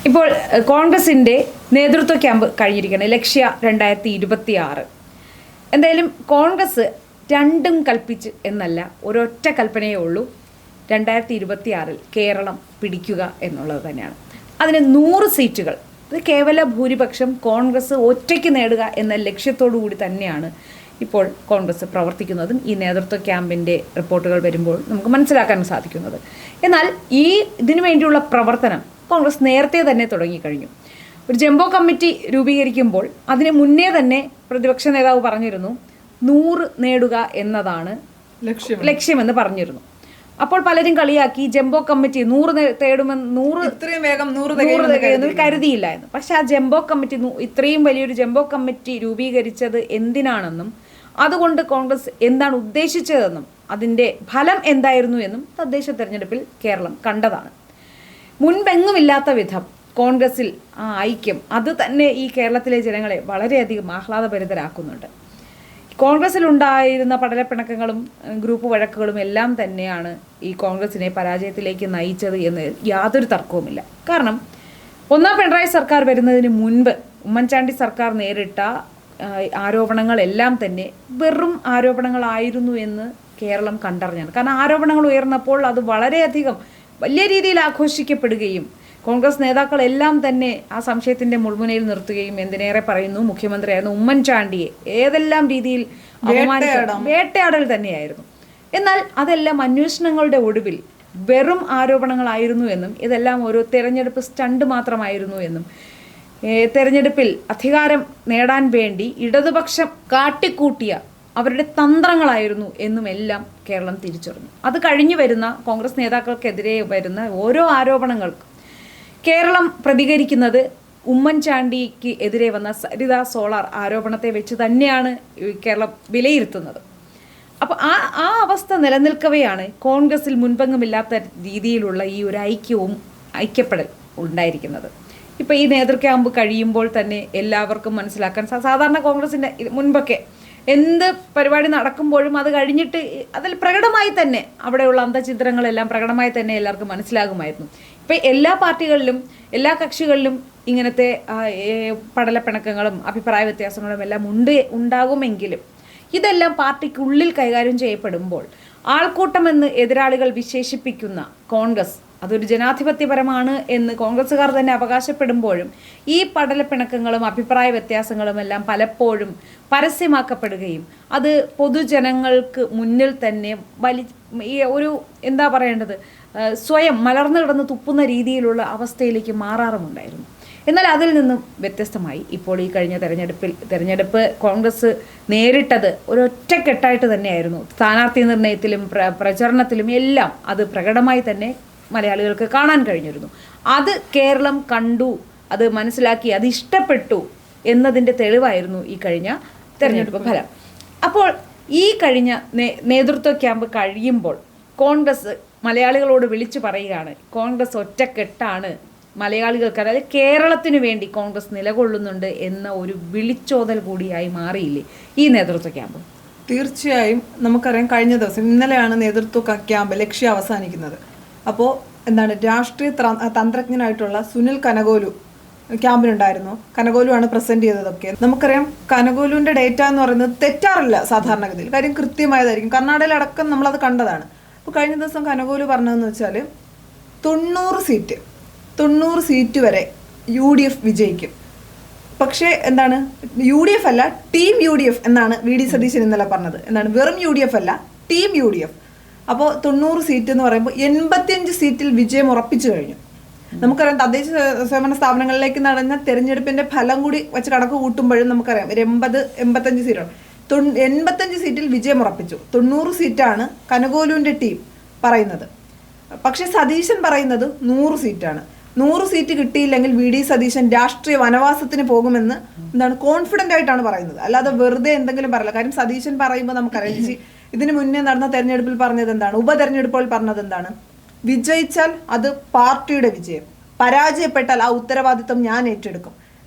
ഇപ്പോൾ കോൺഗ്രസിൻ്റെ നേതൃത്വ ക്യാമ്പ് കഴിഞ്ഞിരിക്കുകയാണ്. ലക്ഷ്യ 2026. എന്തായാലും കോൺഗ്രസ് രണ്ടും കൽപ്പിച്ച് എന്നല്ല, ഒരൊറ്റ കൽപ്പനയേ ഉള്ളൂ. 2026 കേരളം പിടിക്കുക എന്നുള്ളത് തന്നെയാണ്. അതിന് 100 സീറ്റുകൾ, അത് കേവല ഭൂരിപക്ഷം കോൺഗ്രസ് ഒറ്റയ്ക്ക് നേടുക എന്ന ലക്ഷ്യത്തോടു കൂടി തന്നെയാണ് ഇപ്പോൾ കോൺഗ്രസ് പ്രവർത്തിക്കുന്നതും ഈ നേതൃത്വ ക്യാമ്പിൻ്റെ റിപ്പോർട്ടുകൾ വരുമ്പോൾ നമുക്ക് മനസ്സിലാക്കാൻ സാധിക്കുന്നത്. എന്നാൽ ഇതിനു വേണ്ടിയുള്ള പ്രവർത്തനം കോൺഗ്രസ് നേരത്തെ തന്നെ തുടങ്ങിക്കഴിഞ്ഞു. ഒരു ജംബോ കമ്മിറ്റി രൂപീകരിക്കുമ്പോൾ അതിന് മുന്നേ തന്നെ പ്രതിപക്ഷ നേതാവ് പറഞ്ഞിരുന്നു 100 നേടുക എന്നതാണ് ലക്ഷ്യമെന്ന് പറഞ്ഞിരുന്നു. അപ്പോൾ പലരും കളിയാക്കി ജംബോ കമ്മിറ്റി 100 തേടുമെന്ന് 100 കരുതിയില്ലായിരുന്നു. പക്ഷെ ആ ജംബോ കമ്മിറ്റി, ഇത്രയും വലിയൊരു ജംബോ കമ്മിറ്റി രൂപീകരിച്ചത് എന്തിനാണെന്നും അതുകൊണ്ട് കോൺഗ്രസ് എന്താണ് ഉദ്ദേശിച്ചതെന്നും അതിൻ്റെ ഫലം എന്തായിരുന്നു എന്നും തദ്ദേശ തെരഞ്ഞെടുപ്പിൽ കേരളം കണ്ടതാണ്. മുൻപെങ്ങുമില്ലാത്ത വിധം കോൺഗ്രസിൽ ആ ഐക്യം അത് തന്നെ ഈ കേരളത്തിലെ ജനങ്ങളെ വളരെയധികം ആഹ്ലാദഭരിതരാക്കുന്നുണ്ട്. കോൺഗ്രസിലുണ്ടായിരുന്ന പടലപ്പിണക്കങ്ങളും ഗ്രൂപ്പ് വഴക്കുകളും എല്ലാം തന്നെയാണ് ഈ കോൺഗ്രസിനെ പരാജയത്തിലേക്ക് നയിച്ചത് എന്ന് യാതൊരു തർക്കവുമില്ല. കാരണം ഒന്നാം പിണറായി സർക്കാർ വരുന്നതിന് മുൻപ് ഉമ്മൻചാണ്ടി സർക്കാർ നേരിട്ട ആരോപണങ്ങളെല്ലാം തന്നെ വെറും ആരോപണങ്ങളായിരുന്നു എന്ന് കേരളം കണ്ടറിഞ്ഞാണ്. കാരണം ആരോപണങ്ങൾ ഉയർന്നപ്പോൾ അത് വളരെയധികം വലിയ രീതിയിൽ ആഘോഷിക്കപ്പെടുകയും കോൺഗ്രസ് നേതാക്കളെല്ലാം തന്നെ ആ സംശയത്തിൻ്റെ മുൾമുനയിൽ നിർത്തുകയും, എന്തിനേറെ പറയുന്നു മുഖ്യമന്ത്രിയായിരുന്നു ഉമ്മൻചാണ്ടിയെ ഏതെല്ലാം രീതിയിൽ വേട്ടയാടൽ തന്നെയായിരുന്നു. എന്നാൽ അതെല്ലാം അന്വേഷണങ്ങളുടെ ഒടുവിൽ വെറും ആരോപണങ്ങളായിരുന്നു എന്നും ഇതെല്ലാം ഒരു തെരഞ്ഞെടുപ്പ് സ്റ്റണ്ട് മാത്രമായിരുന്നു എന്നും തെരഞ്ഞെടുപ്പിൽ അധികാരം നേടാൻ വേണ്ടി ഇടതുപക്ഷം കാട്ടിക്കൂട്ടിയ അവരുടെ തന്ത്രങ്ങളായിരുന്നു എന്നുമെല്ലാം കേരളം തിരിച്ചറിഞ്ഞു. അത് കഴിഞ്ഞു വരുന്ന കോൺഗ്രസ് നേതാക്കൾക്കെതിരെ വരുന്ന ഓരോ ആരോപണങ്ങൾക്കും കേരളം പ്രതികരിക്കുന്നത് ഉമ്മൻചാണ്ടിക്ക് എതിരെ വന്ന സരിത സോളാർ ആരോപണത്തെ വെച്ച് തന്നെയാണ് കേരളം വിലയിരുത്തുന്നത്. അപ്പോൾ ആ അവസ്ഥ നിലനിൽക്കവെയാണ് കോൺഗ്രസിൽ മുൻപെങ്ങുമില്ലാത്ത രീതിയിലുള്ള ഈ ഒരു ഐക്യപ്പെടൽ ഉണ്ടായിരിക്കുന്നത്. ഇപ്പോൾ ഈ നേതൃക്യാമ്പ് കഴിയുമ്പോൾ തന്നെ എല്ലാവർക്കും മനസ്സിലാക്കാൻ സാധാരണ കോൺഗ്രസിൻ്റെ മുൻപൊക്കെ എന്ത് പരിപാടി നടക്കുമ്പോഴും അത് കഴിഞ്ഞിട്ട് അതിൽ പ്രകടമായി തന്നെ അവിടെയുള്ള അന്തചിത്രങ്ങളെല്ലാം പ്രകടമായി തന്നെ എല്ലാവർക്കും മനസ്സിലാകുമായിരുന്നു. ഇപ്പം എല്ലാ പാർട്ടികളിലും എല്ലാ കക്ഷികളിലും ഇങ്ങനത്തെ പടലപ്പിണക്കങ്ങളും അഭിപ്രായ വ്യത്യാസങ്ങളും എല്ലാം ഉണ്ടാകുമെങ്കിലും ഇതെല്ലാം പാർട്ടിക്കുള്ളിൽ കൈകാര്യം ചെയ്യപ്പെടുമ്പോൾ ആൾക്കൂട്ടമെന്ന് എതിരാളികൾ വിശേഷിപ്പിക്കുന്ന കോൺഗ്രസ് അതൊരു ജനാധിപത്യപരമാണ് എന്ന് കോൺഗ്രസ്സുകാർ തന്നെ അവകാശപ്പെടുമ്പോഴും ഈ പടലപ്പിണക്കങ്ങളും അഭിപ്രായ വ്യത്യാസങ്ങളും എല്ലാം പലപ്പോഴും പരസ്യമാക്കപ്പെടുകയും അത് പൊതുജനങ്ങൾക്ക് മുന്നിൽ തന്നെ ഈ ഒരു എന്താ പറയേണ്ടത് സ്വയം മലർന്നു കിടന്ന് തുപ്പുന്ന രീതിയിലുള്ള അവസ്ഥയിലേക്ക് മാറാറുമുണ്ടായിരുന്നു. എന്നാൽ അതിൽ നിന്നും വ്യത്യസ്തമായി ഇപ്പോൾ ഈ കഴിഞ്ഞ തെരഞ്ഞെടുപ്പ് കോൺഗ്രസ് നേരിട്ടത് ഒരൊറ്റക്കെട്ടായിട്ട് തന്നെയായിരുന്നു. സ്ഥാനാർത്ഥി നിർണയത്തിലും പ്രചരണത്തിലും എല്ലാം അത് പ്രകടമായി തന്നെ മലയാളികൾക്ക് കാണാൻ കഴിഞ്ഞിരുന്നു. അത് കേരളം കണ്ടു, അത് മനസ്സിലാക്കി, അത് ഇഷ്ടപ്പെട്ടു എന്നതിൻ്റെ തെളിവായിരുന്നു ഈ കഴിഞ്ഞ തെരഞ്ഞെടുപ്പ് ഫലം. അപ്പോൾ ഈ കഴിഞ്ഞ നേതൃത്വ ക്യാമ്പ് കഴിയുമ്പോൾ കോൺഗ്രസ് മലയാളികളോട് വിളിച്ചു പറയുകയാണ് കോൺഗ്രസ് ഒറ്റക്കെട്ടാണ്, മലയാളികൾക്ക് അതായത് കേരളത്തിനു വേണ്ടി കോൺഗ്രസ് നിലകൊള്ളുന്നുണ്ട് എന്ന ഒരു വിളിച്ചോതൽ കൂടിയായി മാറിയില്ലേ ഈ നേതൃത്വ ക്യാമ്പ്? തീർച്ചയായും. നമുക്കറിയാം കഴിഞ്ഞ ദിവസം ഇന്നലെയാണ് നേതൃത്വ ക്യാമ്പ് ലക്ഷ്യം അവസാനിക്കുന്നത്. അപ്പോൾ രാഷ്ട്രീയ തന്ത്രജ്ഞനായിട്ടുള്ള സുനിൽ കനകോലു ക്യാമ്പിനുണ്ടായിരുന്നു. കനകോലു ആണ് പ്രസന്റ് ചെയ്തതൊക്കെ. നമുക്കറിയാം കനകോലുവിൻ്റെ ഡേറ്റ എന്ന് പറയുന്നത് തെറ്റാറില്ല സാധാരണഗതിയിൽ, കാര്യം കൃത്യമായതായിരിക്കും. കർണാടകയിലടക്കം നമ്മളത് കണ്ടതാണ്. അപ്പോൾ കഴിഞ്ഞ ദിവസം കനകോലു പറഞ്ഞതെന്ന് വെച്ചാൽ 90 സീറ്റ് വരെ UDF വിജയിക്കും. പക്ഷേ UDF അല്ല, ടീം UDF എന്നാണ് VD സതീശൻ ഇന്നലെ പറഞ്ഞത്. വെറും UDF അല്ല, ടീം UDF. അപ്പോൾ 90 സീറ്റ് എന്ന് പറയുമ്പോൾ 85 സീറ്റിൽ വിജയം ഉറപ്പിച്ചു കഴിഞ്ഞു. നമുക്കറിയാം തദ്ദേശ സ്വയംഭരണ സ്ഥാപനങ്ങളിലേക്ക് നടന്ന തെരഞ്ഞെടുപ്പിന്റെ ഫലം കൂടി വെച്ച് കണക്ക് കൂട്ടുമ്പോഴും നമുക്കറിയാം 85 സീറ്റാണ്. 85 സീറ്റിൽ വിജയം ഉറപ്പിച്ചു. 90 സീറ്റാണ് കനകോലുവിന്റെ ടീം പറയുന്നത്. പക്ഷെ സതീശൻ പറയുന്നത് 100 സീറ്റാണ്. 100 സീറ്റ് കിട്ടിയില്ലെങ്കിൽ VD സതീശൻ രാഷ്ട്രീയ വനവാസത്തിന് പോകുമെന്ന് കോൺഫിഡന്റ് ആയിട്ടാണ് പറയുന്നത്. അല്ലാതെ വെറുതെ എന്തെങ്കിലും പറയില്ല. കാര്യം സതീശൻ പറയുമ്പോൾ നമുക്കറിയാം ഇതിന് മുന്നേ നടന്ന തെരഞ്ഞെടുപ്പിൽ പറഞ്ഞത് ഉപതെരഞ്ഞെടുപ്പുകൾ പറഞ്ഞത് വിജയിച്ചാൽ അത് പാർട്ടിയുടെ വിജയം, പരാജയപ്പെട്ടാൽ ആ ഉത്തരവാദിത്വം ഞാൻ ഏറ്റെടുക്കും.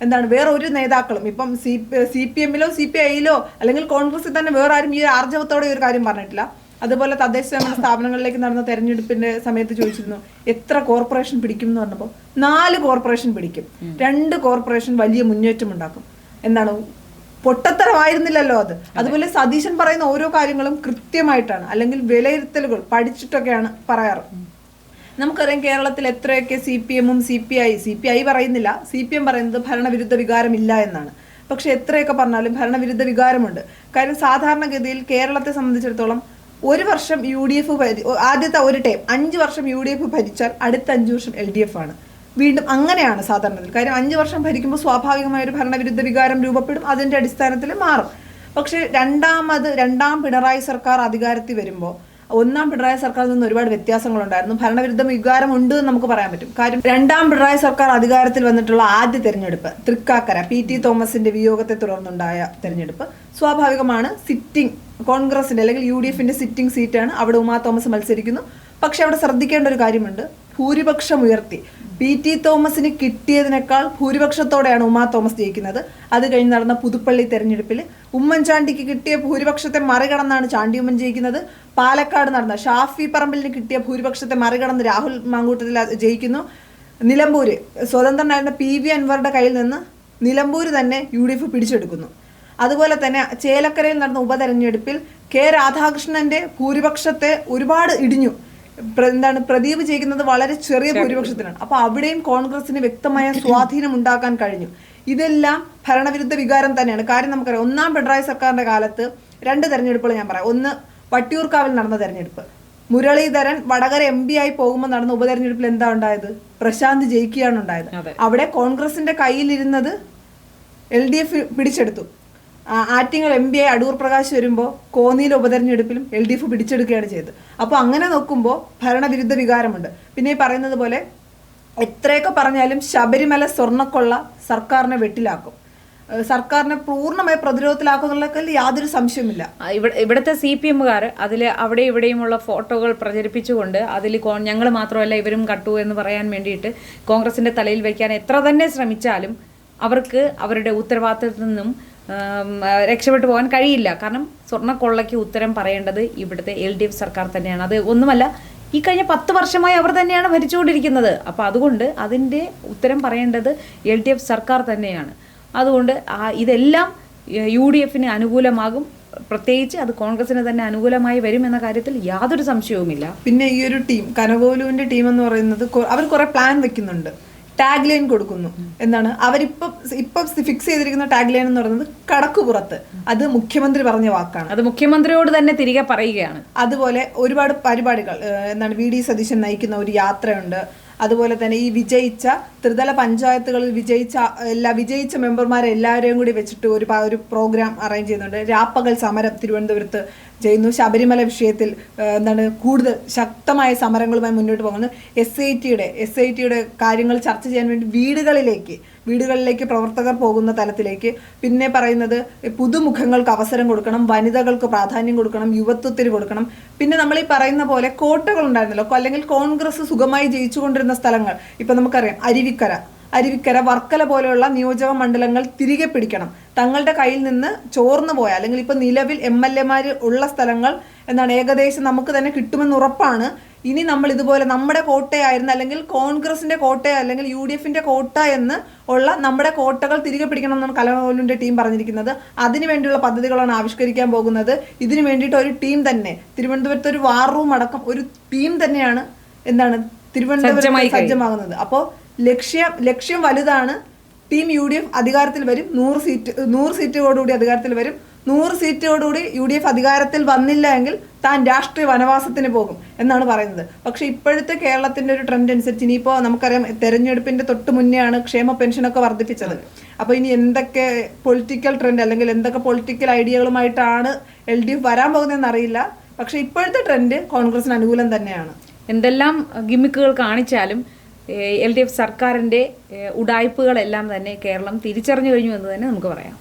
വേറെ ഒരു നേതാക്കളും ഇപ്പം CPM-ലോ CPI-ലോ അല്ലെങ്കിൽ കോൺഗ്രസിൽ തന്നെ വേറെ ആരും ഈ ആർജവത്തോടെ ഒരു കാര്യം പറഞ്ഞിട്ടില്ല. അതുപോലെ തദ്ദേശ സ്വയംഭരണ സ്ഥാപനങ്ങളിലേക്ക് നടന്ന തെരഞ്ഞെടുപ്പിന്റെ സമയത്ത് ചോദിച്ചിരുന്നു എത്ര കോർപ്പറേഷൻ പിടിക്കും എന്ന് പറഞ്ഞപ്പോൾ 4 കോർപ്പറേഷൻ പിടിക്കും, 2 കോർപ്പറേഷൻ വലിയ മുന്നേറ്റം ഉണ്ടാക്കും. എന്താണ്, പൊട്ടത്തരമായിരുന്നില്ലല്ലോ അത്. അതുപോലെ സതീശൻ പറയുന്ന ഓരോ കാര്യങ്ങളും കൃത്യമായിട്ടാണ്, അല്ലെങ്കിൽ വിലയിരുത്തലുകൾ പഠിച്ചിട്ടൊക്കെയാണ് പറയാറ്. നമുക്കറിയാം കേരളത്തിൽ എത്രയൊക്കെ CPM ഉം CPI പറയുന്നില്ല, CPM പറയുന്നത് ഭരണവിരുദ്ധ വികാരമില്ല എന്നാണ്. പക്ഷെ എത്രയൊക്കെ പറഞ്ഞാലും ഭരണവിരുദ്ധ വികാരമുണ്ട്. കാര്യം സാധാരണഗതിയിൽ കേരളത്തെ സംബന്ധിച്ചിടത്തോളം ഒരു വർഷം UDF ആദ്യത്തെ ഒരു ടൈം 5 വർഷം UDF ഭരിച്ചാൽ അടുത്ത 5 വർഷം LDF ആണ്. വീണ്ടും അങ്ങനെയാണ് സാധാരണ. കാര്യം 5 വർഷം ഭരിക്കുമ്പോൾ സ്വാഭാവികമായ ഒരു ഭരണവിരുദ്ധ വികാരം രൂപപ്പെടും, അതിന്റെ അടിസ്ഥാനത്തിൽ മാറും. പക്ഷെ രണ്ടാം പിണറായി സർക്കാർ അധികാരത്തിൽ വരുമ്പോൾ ഒന്നാം പിണറായി സർക്കാരിൽ നിന്ന് ഒരുപാട് വ്യത്യാസങ്ങളുണ്ടായിരുന്നു. ഭരണവിരുദ്ധ വികാരം ഉണ്ട് എന്ന് നമുക്ക് പറയാൻ പറ്റും. കാര്യം രണ്ടാം പിണറായി സർക്കാർ അധികാരത്തിൽ വന്നിട്ടുള്ള ആദ്യ തെരഞ്ഞെടുപ്പ് തൃക്കാക്കര PT തോമസിന്റെ വിയോഗത്തെ തുടർന്നുണ്ടായ തെരഞ്ഞെടുപ്പ് സ്വാഭാവികമാണ്. സിറ്റിംഗ് കോൺഗ്രസിന്റെ അല്ലെങ്കിൽ UDFന്റെ സിറ്റിംഗ് സീറ്റാണ്. അവിടെ ഉമാ തോമസ് മത്സരിക്കുന്നു. പക്ഷെ അവിടെ ശ്രദ്ധിക്കേണ്ട ഒരു കാര്യമുണ്ട്, ഭൂരിപക്ഷം ഉയർത്തി PT തോമസിന് കിട്ടിയതിനേക്കാൾ ഭൂരിപക്ഷത്തോടെയാണ് ഉമാ തോമസ് ജയിക്കുന്നത്. അത് കഴിഞ്ഞ് നടന്ന പുതുപ്പള്ളി തെരഞ്ഞെടുപ്പിൽ ഉമ്മൻചാണ്ടിക്ക് കിട്ടിയ ഭൂരിപക്ഷത്തെ മറികടന്നാണ് ചാണ്ടി ഉമ്മൻ ജയിക്കുന്നത്. പാലക്കാട് നടന്ന ഷാഫി പറമ്പിലിന് കിട്ടിയ ഭൂരിപക്ഷത്തെ മറികടന്ന് രാഹുൽ മാങ്കൂട്ടത്തിൽ ജയിക്കുന്നു. നിലമ്പൂര് സ്വതന്ത്രനായിരുന്ന PV അൻവറുടെ കയ്യിൽ നിന്ന് നിലമ്പൂര് തന്നെ UDF പിടിച്ചെടുക്കുന്നു. അതുപോലെ തന്നെ ചേലക്കരയിൽ നടന്ന ഉപതെരഞ്ഞെടുപ്പിൽ K രാധാകൃഷ്ണന്റെ ഭൂരിപക്ഷത്തെ ഒരുപാട് ഇടിഞ്ഞു. പ്രദീപ് ജയിക്കുന്നത് വളരെ ചെറിയ ഭൂരിപക്ഷത്തിനാണ്. അപ്പൊ അവിടെയും കോൺഗ്രസിന് വ്യക്തമായ സ്വാധീനം ഉണ്ടാക്കാൻ കഴിഞ്ഞു. ഇതെല്ലാം ഭരണവിരുദ്ധ വികാരം തന്നെയാണ്. കാര്യം നമുക്കറിയാം, ഒന്നാം പിണറായി സർക്കാരിന്റെ കാലത്ത് 2 തെരഞ്ഞെടുപ്പുകൾ ഞാൻ പറയാം. ഒന്ന് വട്ടിയൂർക്കാവിൽ നടന്ന തെരഞ്ഞെടുപ്പ്, മുരളീധരൻ വടകര MP ആയി പോകുമ്പോൾ നടന്ന ഉപതെരഞ്ഞെടുപ്പിൽ എന്താ ഉണ്ടായത്? പ്രശാന്ത് ജയിക്കുകയാണ് ഉണ്ടായത്. അവിടെ കോൺഗ്രസിന്റെ കയ്യിലിരുന്നത് LDF പിടിച്ചെടുത്തു. ആറ്റിങ്ങൽ MP ആയി അടൂർ പ്രകാശ് വരുമ്പോൾ കോന്നിയിലെ ഉപതെരഞ്ഞെടുപ്പിലും LDF പിടിച്ചെടുക്കുകയാണ് ചെയ്തത്. അപ്പോൾ അങ്ങനെ നോക്കുമ്പോൾ ഭരണവിരുദ്ധ വികാരമുണ്ട്. പിന്നെ ഈ പറയുന്നത് പോലെ എത്രയൊക്കെ പറഞ്ഞാലും ശബരിമല സ്വർണ്ണക്കൊള്ള സർക്കാരിനെ വെട്ടിലാക്കും, സർക്കാരിനെ പൂർണ്ണമായി പ്രതിരോധത്തിലാക്കുന്നുള്ളതിൽ യാതൊരു സംശയമില്ല. ഇവിടുത്തെ CPMകാർ അതിൽ അവിടെ ഇവിടെയുമുള്ള ഫോട്ടോകൾ പ്രചരിപ്പിച്ചുകൊണ്ട് അതിൽ ഞങ്ങൾ മാത്രമല്ല ഇവരും കട്ടു എന്ന് പറയാൻ വേണ്ടിയിട്ട് കോൺഗ്രസിന്റെ തലയിൽ വയ്ക്കാൻ എത്ര തന്നെ ശ്രമിച്ചാലും അവർക്ക് അവരുടെ ഉത്തരവാദിത്തത്തിൽ നിന്നും രക്ഷപ്പെട്ടു പോകാൻ കഴിയില്ല. കാരണം സ്വർണ്ണക്കൊള്ളയ്ക്ക് ഉത്തരം പറയേണ്ടത് ഇവിടുത്തെ LDF സർക്കാർ തന്നെയാണ്. അത് ഒന്നുമല്ല, ഈ കഴിഞ്ഞ 10 വർഷമായി അവർ തന്നെയാണ് ഭരിച്ചുകൊണ്ടിരിക്കുന്നത്. അപ്പോൾ അതുകൊണ്ട് അതിൻ്റെ ഉത്തരം പറയേണ്ടത് LDF സർക്കാർ തന്നെയാണ്. അതുകൊണ്ട് ഇതെല്ലാം UDFന് അനുകൂലമാകും, പ്രത്യേകിച്ച് അത് കോൺഗ്രസിന് തന്നെ അനുകൂലമായി വരും എന്ന കാര്യത്തിൽ യാതൊരു സംശയവുമില്ല. പിന്നെ ഈ ഒരു ടീം കനകോലുവിന്റെ ടീം എന്ന് പറയുന്നത് അവർ കുറെ പ്ലാൻ വെക്കുന്നുണ്ട്, ടാഗ് ലൈൻ കൊടുക്കുന്നു. എന്താണ് ഇപ്പൊ ഫിക്സ് ചെയ്തിരിക്കുന്ന ടാഗ് ലൈൻ എന്ന് പറയുന്നത് കടക്കുപുറത്ത്. അത് മുഖ്യമന്ത്രി പറഞ്ഞ വാക്കാണ്, അത് മുഖ്യമന്ത്രിയോട് തന്നെ തിരികെ പറയുകയാണ്. അതുപോലെ ഒരുപാട് പരിപാടികൾ VD സതീശൻ നയിക്കുന്ന ഒരു യാത്രയുണ്ട്. അതുപോലെ തന്നെ ഈ വിജയിച്ച ത്രിതല പഞ്ചായത്തുകളിൽ വിജയിച്ച മെമ്പർമാരെ എല്ലാവരെയും കൂടി വെച്ചിട്ട് ഒരു പ്രോഗ്രാം അറേഞ്ച് ചെയ്യുന്നുണ്ട്. രാപ്പകൽ സമരം തിരുവനന്തപുരത്ത് ചെയ്യുന്നു. ശബരിമല വിഷയത്തിൽ കൂടുതൽ ശക്തമായ സമരങ്ങളുമായി മുന്നോട്ട് പോകുന്നു. SITയുടെ കാര്യങ്ങൾ ചർച്ച ചെയ്യാൻ വേണ്ടി വീടുകളിലേക്ക് പ്രവർത്തകർ പോകുന്ന തലത്തിലേക്ക്. പിന്നെ പറയുന്നത് പുതുമുഖങ്ങൾക്ക് അവസരം കൊടുക്കണം, വനിതകൾക്ക് പ്രാധാന്യം കൊടുക്കണം, യുവത്വത്തിന് കൊടുക്കണം. പിന്നെ നമ്മൾ ഈ പറയുന്ന പോലെ കോട്ടകൾ ഉണ്ടായിരുന്നല്ലോ, അല്ലെങ്കിൽ കോൺഗ്രസ് സുഖമായി ജയിച്ചുകൊണ്ടിരുന്ന സ്ഥലങ്ങൾ. ഇപ്പൊ നമുക്കറിയാം അരുവിക്കര വർക്കല പോലെയുള്ള നിയോജക മണ്ഡലങ്ങൾ തിരികെ പിടിക്കണം. തങ്ങളുടെ കയ്യിൽ നിന്ന് ചോർന്നു പോയ അല്ലെങ്കിൽ ഇപ്പൊ നിലവിൽ MLA ഉള്ള സ്ഥലങ്ങൾ ഏകദേശം നമുക്ക് തന്നെ കിട്ടുമെന്ന് ഉറപ്പാണ്. ഇനി നമ്മൾ ഇതുപോലെ നമ്മുടെ കോട്ടയായിരുന്ന അല്ലെങ്കിൽ കോൺഗ്രസിന്റെ കോട്ട അല്ലെങ്കിൽ UDFന്റെ കോട്ട എന്ന് ഉള്ള നമ്മുടെ കോട്ടകൾ തിരികെ പിടിക്കണം എന്നാണ് കനകോലുവിന്റെ ടീം പറഞ്ഞിരിക്കുന്നത്. അതിനുവേണ്ടിയുള്ള പദ്ധതികളാണ് ആവിഷ്കരിക്കാൻ പോകുന്നത്. ഇതിനു വേണ്ടിയിട്ട് ഒരു ടീം തന്നെ തിരുവനന്തപുരത്ത് ഒരു വാർ റൂം അടക്കം ഒരു ടീം തന്നെയാണ് തിരുവനന്തപുരത്ത് സജ്ജമാകുന്നത്. അപ്പോൾ ലക്ഷ്യം വലുതാണ്. ടീം UDF അധികാരത്തിൽ വരും. 100 സീറ്റോടുകൂടി അധികാരത്തിൽ വരും. 100 സീറ്റോടുകൂടി UDF അധികാരത്തിൽ വന്നില്ല എങ്കിൽ താൻ രാഷ്ട്രീയ വനവാസത്തിന് പോകും എന്നാണ് പറയുന്നത്. പക്ഷെ ഇപ്പോഴത്തെ കേരളത്തിന്റെ ഒരു ട്രെൻഡ് അനുസരിച്ച് ഇനിയിപ്പോ നമുക്കറിയാം തെരഞ്ഞെടുപ്പിന്റെ തൊട്ട് മുന്നെയാണ് ക്ഷേമ പെൻഷനൊക്കെ വർദ്ധിപ്പിച്ചത്. അപ്പൊ ഇനി എന്തൊക്കെ പൊളിറ്റിക്കൽ ട്രെൻഡ് അല്ലെങ്കിൽ എന്തൊക്കെ പൊളിറ്റിക്കൽ ഐഡിയകളുമായിട്ടാണ് LDF വരാൻ പോകുന്നതെന്ന് അറിയില്ല. പക്ഷെ ഇപ്പോഴത്തെ ട്രെൻഡ് കോൺഗ്രസിന് അനുകൂലം തന്നെയാണ്. എന്തെല്ലാം ഗിമ്മിക്കുകൾ കാണിച്ചാലും LDF സർക്കാരിൻ്റെ ഉഡായിപ്പുകളെല്ലാം തന്നെ കേരളം തിരിച്ചറിഞ്ഞു കഴിഞ്ഞു എന്ന് തന്നെ നമുക്ക് പറയാം.